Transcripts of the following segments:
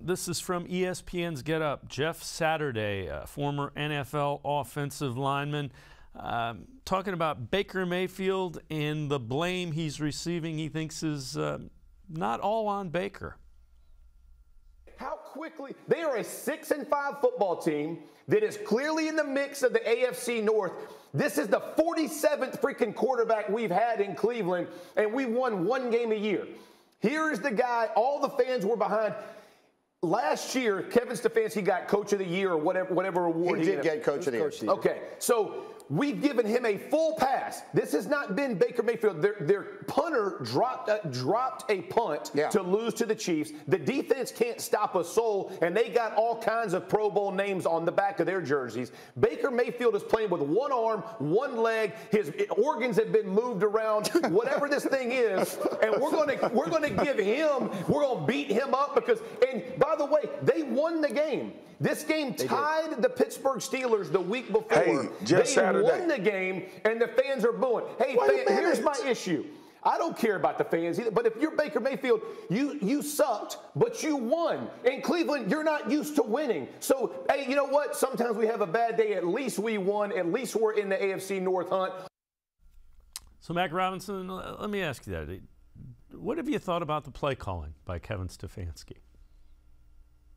This is from ESPN's Get Up. Jeff Saturday, former NFL offensive lineman, talking about Baker Mayfield and the blame he's receiving he thinks is not all on Baker. How quickly they are a 6-5 football team that is clearly in the mix of the AFC North. This is the 47th freaking quarterback we've had in Cleveland, and we won one game a year. Here is the guy all the fans were behind. Last year, Kevin Stefanski got Coach of the Year or whatever award he did get Coach of the Year. Okay, so we've given him a full pass. This has not been Baker Mayfield. Their punter dropped a punt to lose to the Chiefs. The defense can't stop a soul, and they got all kinds of Pro Bowl names on the back of their jerseys. Baker Mayfield is playing with one arm, one leg. His organs have been moved around, whatever this thing is, and we're going to beat him up because, and by the way, they won the game. This game tied the Pittsburgh Steelers the week before. Hey, just Saturday. They won the game, and the fans are booing. Hey, here's my issue. I don't care about the fans either, but if you're Baker Mayfield, you sucked, but you won. In Cleveland, you're not used to winning. So, hey, you know what? Sometimes we have a bad day. At least we won. At least we're in the AFC North hunt. So, Mac Robinson, let me ask you that. What have you thought about the play calling by Kevin Stefanski?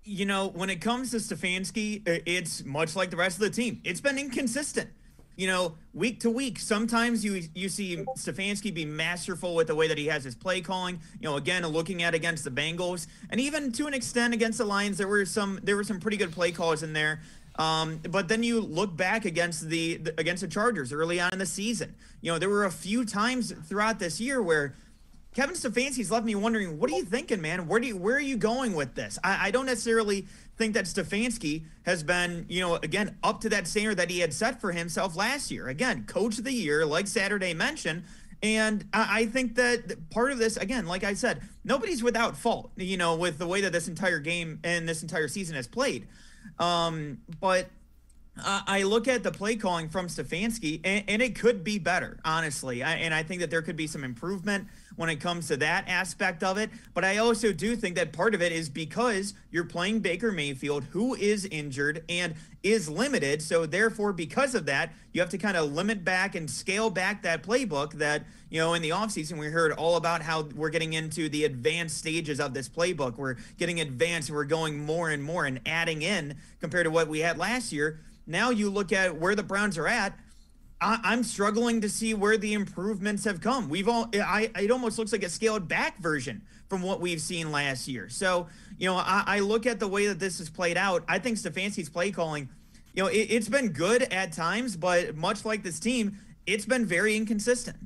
You know, when it comes to Stefanski, it's much like the rest of the team. It's been inconsistent. You know, week to week, sometimes you see Stefanski be masterful with the way that he has his play calling. You know, again, looking at against the Bengals, and even to an extent against the Lions, there were some pretty good play calls in there. But then you look back against the Chargers early on in the season. You know, there were a few times throughout this year where Kevin Stefanski's left me wondering, what are you thinking, man? Where are you going with this? I don't necessarily think that Stefanski has been, you know, again, up to that standard that he had set for himself last year. Again, Coach of the Year, like Saturday mentioned. And I think that part of this, again, like I said, nobody's without fault, you know, with the way that this entire game and this entire season has played. But I look at the play calling from Stefanski, and it could be better, honestly. And I think that there could be some improvement when it comes to that aspect of it. But I also do think that part of it is because you're playing Baker Mayfield, who is injured and is limited. So therefore, because of that, you have to kind of limit back and scale back that playbook that, you know, in the offseason, we heard all about how we're getting into the advanced stages of this playbook. We're getting advanced, and we're going more and more and adding in compared to what we had last year. Now you look at where the Browns are at. I'm struggling to see where the improvements have come. It almost looks like a scaled back version from what we've seen last year. So, you know, I look at the way that this has played out. I think Stefanski's play calling, you know, it's been good at times, but much like this team, it's been very inconsistent.